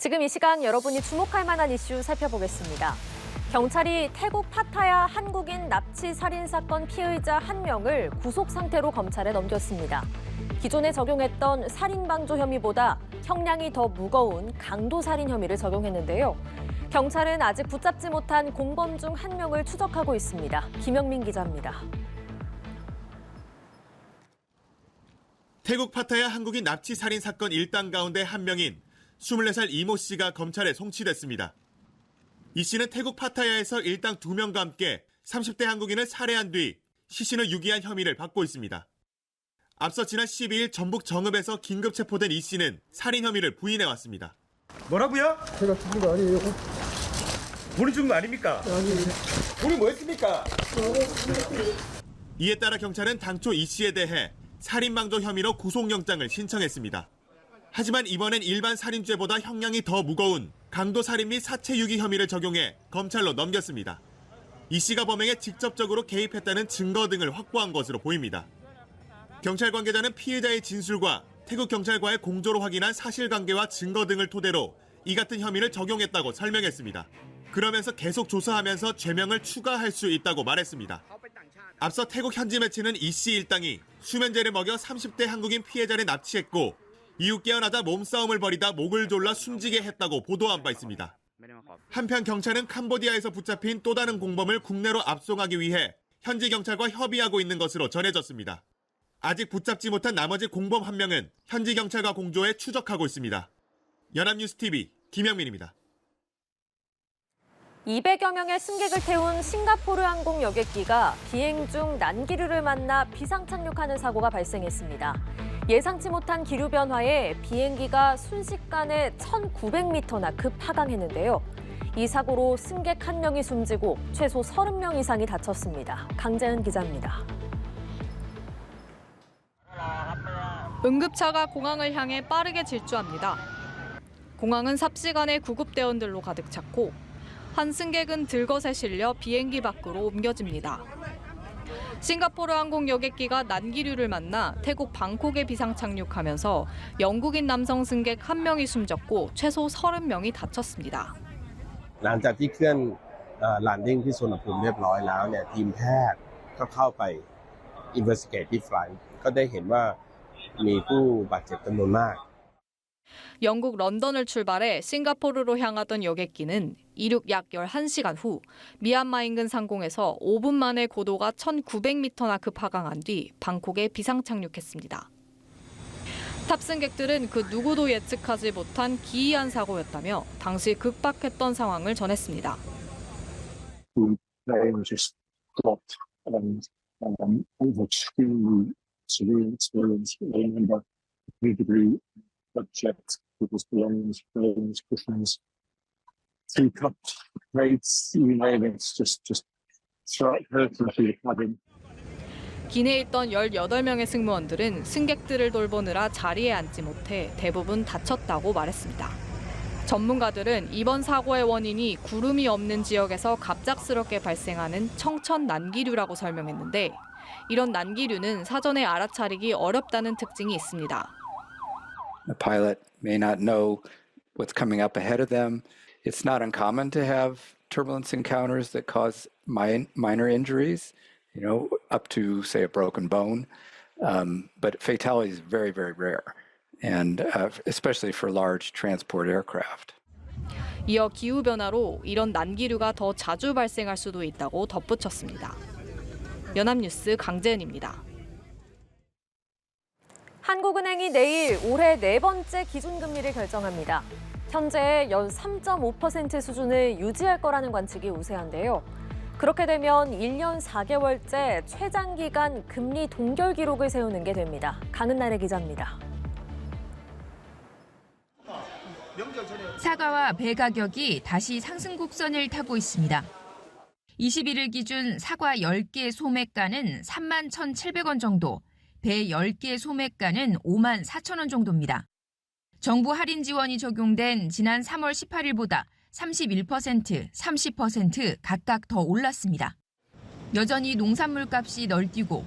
지금 이 시간 여러분이 주목할 만한 이슈 살펴보겠습니다. 경찰이 태국 파타야 한국인 납치 살인 사건 피의자 1명을 구속 상태로 검찰에 넘겼습니다. 기존에 적용했던 살인 방조 혐의보다 형량이 더 무거운 강도 살인 혐의를 적용했는데요. 경찰은 아직 붙잡지 못한 공범 중 1명을 추적하고 있습니다. 김영민 기자입니다. 태국 파타야 한국인 납치 살인 사건 일당 가운데 1명인 24살 이모 씨가 검찰에 송치됐습니다. 이 씨는 태국 파타야에서 일당 2명과 함께 30대 한국인을 살해한 뒤 시신을 유기한 혐의를 받고 있습니다. 앞서 지난 12일 전북 정읍에서 긴급 체포된 이 씨는 살인 혐의를 부인해왔습니다. 뭐라고요? 제가 죽은 거 아니에요. 본인 죽은 거 아닙니까? 아니, 본인 뭐 했습니까? 이에 따라 경찰은 당초 이 씨에 대해 살인방조 혐의로 구속영장을 신청했습니다. 하지만 이번엔 일반 살인죄보다 형량이 더 무거운 강도살인 및 사체유기 혐의를 적용해 검찰로 넘겼습니다. 이 씨가 범행에 직접적으로 개입했다는 증거 등을 확보한 것으로 보입니다. 경찰 관계자는 피해자의 진술과 태국 경찰과의 공조로 확인한 사실관계와 증거 등을 토대로 이 같은 혐의를 적용했다고 설명했습니다. 그러면서 계속 조사하면서 죄명을 추가할 수 있다고 말했습니다. 앞서 태국 현지 매체는 이 씨 일당이 수면제를 먹여 30대 한국인 피해자를 납치했고 이후 깨어나자 몸싸움을 벌이다 목을 졸라 숨지게 했다고 보도한 바 있습니다. 한편 경찰은 캄보디아에서 붙잡힌 또 다른 공범을 국내로 압송하기 위해 현지 경찰과 협의하고 있는 것으로 전해졌습니다. 아직 붙잡지 못한 나머지 공범 1명은 현지 경찰과 공조해 추적하고 있습니다. 연합뉴스TV 김영민입니다. 200여 명의 승객을 태운 싱가포르 항공 여객기가 비행 중 난기류를 만나 비상착륙하는 사고가 발생했습니다. 예상치 못한 기류 변화에 비행기가 순식간에 1,900m나 급하강했는데요. 이 사고로 승객 1명이 숨지고 최소 30명 이상이 다쳤습니다. 강재은 기자입니다. 응급차가 공항을 향해 빠르게 질주합니다. 공항은 삽시간에 구급대원들로 가득 찼고 한 승객은 들것에 실려 비행기 밖으로 옮겨집니다. 싱가포르 항공 여객기가 난기류를 만나 태국 방콕에 비상착륙하면서 영국인 남성 승객 1명이 숨졌고 최소 30명이 다쳤습니다. หลังจากที่เคลื่อนแลนดิ้งที่สุวรรณภูมิเรียบร้อยแล้วเนี่ยทีมแพทย์ก็เข้าไป investigate ที่ flight ก็ได้เห็นว่ามีผู้บาดเจ็บจำนวนมาก 영국 런던을 출발해 싱가포르로 향하던 여객기는 이륙 약 11시간 후 미얀마 인근 상공에서 5분 만에 고도가 1,900m나 급하강한 뒤 방콕에 비상착륙했습니다. 탑승객들은 그 누구도 예측하지 못한 기이한 사고였다며 당시 급박했던 상황을 전했습니다. the plane just dropped over two civilians, remember, 3-degree object with his belongings, frames, cushions, teacups, crates, you name it, just start hurting through the cabin. 기내에 있던 18명의 승무원들은 승객들을 돌보느라 자리에 앉지 못해 대부분 다쳤다고 말했습니다. 전문가들은 이번 사고의 원인이 구름이 없는 지역에서 갑작스럽게 발생하는 청천 난기류라고 설명했는데 이런 난기류는 사전에 알아차리기 어렵다는 특징이 있습니다. The pilot may not know what's coming up ahead of them. It's not uncommon to have turbulence encounters that cause minor injuries, up to, say, a broken bone. But fatality is very, very rare, and especially for large transport aircraft. 이어 기후변화로 이런 난기류가 더 자주 발생할 수도 있다고 덧붙였습니다. 연합뉴스 강재은입니다. 한국은행이 내일 올해 4번째 기준금리를 결정합니다. 현재 연 3.5% 수준을 유지할 거라는 관측이 우세한데요. 그렇게 되면 1년 4개월째 최장기간 금리 동결 기록을 세우는 게 됩니다. 강은날의 기자입니다. 사과와 배 가격이 다시 상승 곡선을 타고 있습니다. 21일 기준 사과 10개 소매가는 31,700원 정도, 배 10개 소매가는 54,000원 정도입니다. 정부 할인 지원이 적용된 지난 3월 18일보다 31%, 30% 각각 더 올랐습니다. 여전히 농산물 값이 널뛰고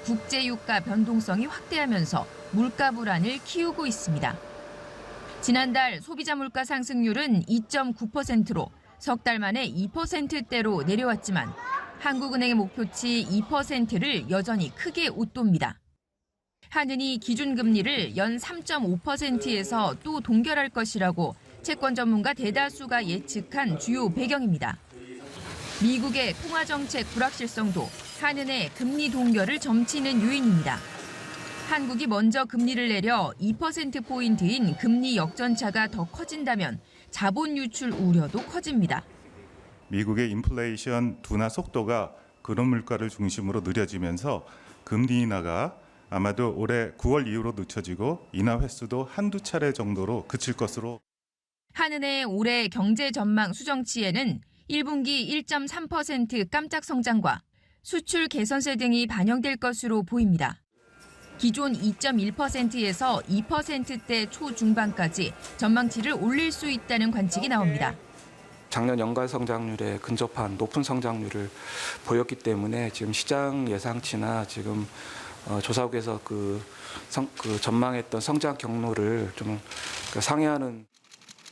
국제 유가 변동성이 확대하면서 물가 불안을 키우고 있습니다. 지난달 소비자 물가 상승률은 2.9%로 석 달 만에 2%대로 내려왔지만 한국은행의 목표치 2%를 여전히 크게 웃돕니다. 한은이 기준금리를 연 3.5%에서 또 동결할 것이라고 채권 전문가 대다수가 예측한 주요 배경입니다. 미국의 통화정책 불확실성도 한은의 금리 동결을 점치는 요인입니다. 한국이 먼저 금리를 내려 2%포인트인 금리 역전차가 더 커진다면 자본 유출 우려도 커집니다. 미국의 인플레이션 둔화 속도가 근원 물가를 중심으로 느려지면서 금리 인하가 아마도 올해 9월 이후로 늦춰지고 인하 횟수도 한두 차례 정도로 그칠 것으로. 한은의 올해 경제 전망 수정치에는 1분기 1.3% 깜짝 성장과 수출 개선세 등이 반영될 것으로 보입니다. 기존 2.1%에서 2%대 초중반까지 전망치를 올릴 수 있다는 관측이 나옵니다. 작년 연간 성장률에 근접한 높은 성장률을 보였기 때문에 지금 시장 예상치나 지금 조사국에서 그 전망했던 성장 경로를 좀 상회하는.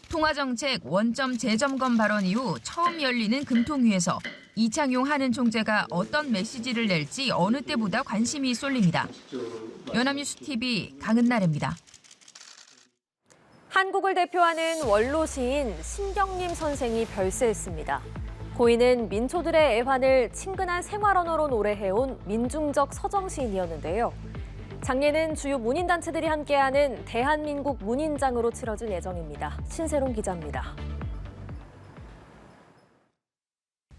통화정책 원점 재점검 발언 이후 처음 열리는 금통위에서 이창용 한은 총재가 어떤 메시지를 낼지 어느 때보다 관심이 쏠립니다. 연합뉴스 TV 강은나래입니다. 한국을 대표하는 원로 시인 신경림 선생이 별세했습니다. 고인은 민초들의 애환을 친근한 생활 언어로 노래해온 민중적 서정 시인이었는데요. 장례는 주요 문인단체들이 함께하는 대한민국 문인장으로 치러질 예정입니다. 신세롱 기자입니다.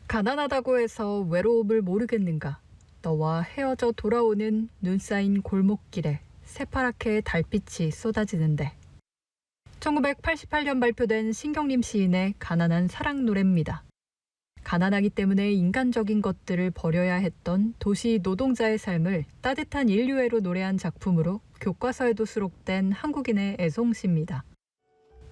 가난하다고 해서 외로움을 모르겠는가. 너와 헤어져 돌아오는 눈 쌓인 골목길에 새파랗게 달빛이 쏟아지는데. 1988년 발표된 신경림 시인의 가난한 사랑 노래입니다. 가난하기 때문에 인간적인 것들을 버려야 했던 도시 노동자의 삶을 따뜻한 인류애로 노래한 작품으로 교과서에도 수록된 한국인의 애송시입니다.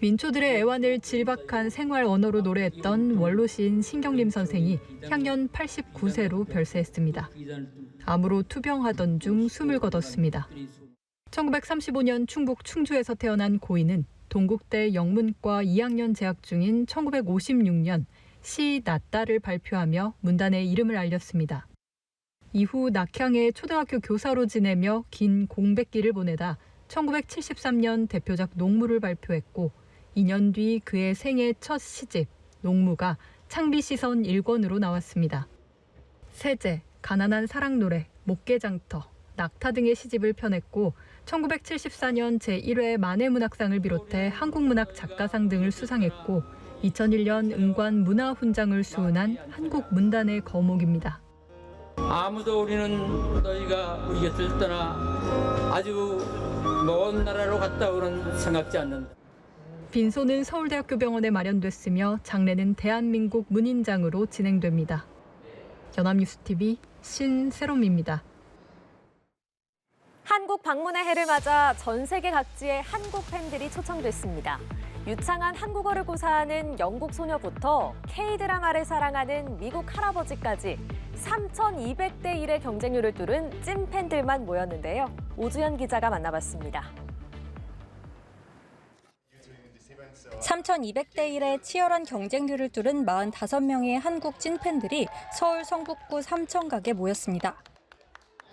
민초들의 애환을 질박한 생활 언어로 노래했던 원로 시인 신경림 선생이 향년 89세로 별세했습니다. 암으로 투병하던 중 숨을 거뒀습니다. 1935년 충북 충주에서 태어난 고인은 동국대 영문과 2학년 재학 중인 1956년 시 낫다를 발표하며 문단에 이름을 알렸습니다. 이후 낙향의 초등학교 교사로 지내며 긴 공백기를 보내다 1973년 대표작 농무를 발표했고 2년 뒤 그의 생애 첫 시집 농무가 창비시선 1권으로 나왔습니다. 세제, 가난한 사랑 노래, 목계장터, 낙타 등의 시집을 펴냈고 1974년 제1회 만해문학상을 비롯해 한국문학 작가상 등을 수상했고 2001년 은관 문화훈장을 수운한 한국문단의 거목입니다. 아무도 우리는 너희가 우리 곁을 떠나 아주 먼 나라로 갔다 오는 생각지 않는다. 빈소는 서울대학교 병원에 마련됐으며 장례는 대한민국 문인장으로 진행됩니다. 연합뉴스TV 신세롬입니다. 한국 방문의 해를 맞아 전 세계 각지의 한국 팬들이 초청됐습니다. 유창한 한국어를 구사하는 영국 소녀부터 K-드라마를 사랑하는 미국 할아버지까지 3,200대 1의 경쟁률을 뚫은 찐 팬들만 모였는데요. 오주연 기자가 만나봤습니다. 3,200대 1의 치열한 경쟁률을 뚫은 45명의 한국 찐팬들이 서울 성북구 삼청각에 모였습니다.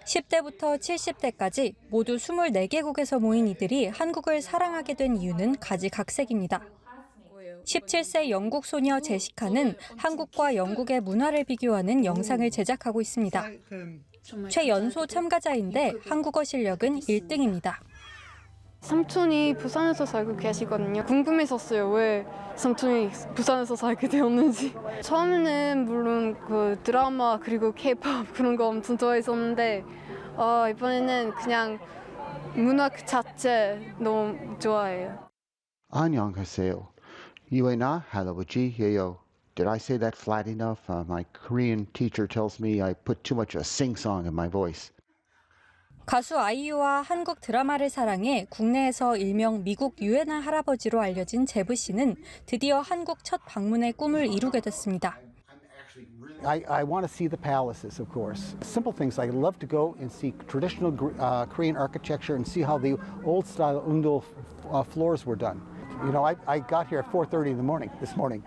10대부터 70대까지 모두 24개국에서 모인 이들이 한국을 사랑하게 된 이유는 가지각색입니다. 17세 영국 소녀 제시카는 한국과 영국의 문화를 비교하는 영상을 제작하고 있습니다. 최연소 참가자인데 한국어 실력은 1등입니다. 삼촌이 부산에서 살고 계시거든요. 궁금했었어요. 왜 삼촌이 부산에서 살게 되었는지. 처음에는 물론 그 드라마 그리고 K-pop 그런 거 엄청 좋아했었는데 이번에는 그냥 문화 그 자체 너무 좋아해요. 안녕하세요. 유에나 할아버지예요. Did I say that flat enough? My Korean teacher tells me I put too much sing-song in my voice. 가수 아이유와 한국 드라마를 사랑해 국내에서 일명 미국 유에나 할아버지로 알려진 제브 씨는 드디어 한국 첫 방문의 꿈을 이루게 됐습니다. I want to see the palaces, of course. Simple things. I love to go and see traditional Korean architecture and see how the old-style ungdol floors were done. You know, I got here at 4:30 in the morning this morning,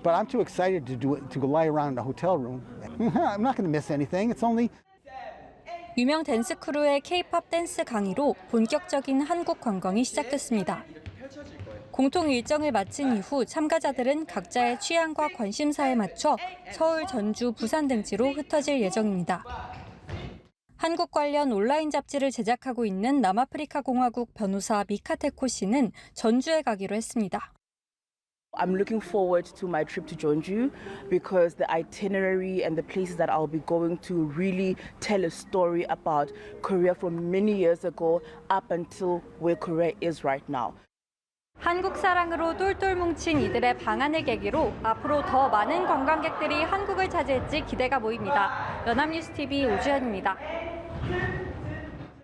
but I'm too excited to lie around in a hotel room. I'm not going to miss anything. It's only. 유명 댄스 크루의 K-팝 댄스 강의로 본격적인 한국 관광이 시작됐습니다. 공통 일정을 마친 이후 참가자들은 각자의 취향과 관심사에 맞춰 서울, 전주, 부산 등지로 흩어질 예정입니다. 한국 관련 온라인 잡지를 제작하고 있는 남아프리카 공화국 변호사 미카테코 씨는 전주에 가기로 했습니다. I'm looking forward to my trip to Jeonju because the itinerary and the places that I'll be going to really tell a story about Korea from many years ago up until where Korea is right now. 한국 사랑으로 똘똘 뭉친 이들의 방한을 계기로 앞으로 더 많은 관광객들이 한국을 차지할지 기대가 모입니다. 연합뉴스 TV 오주연입니다.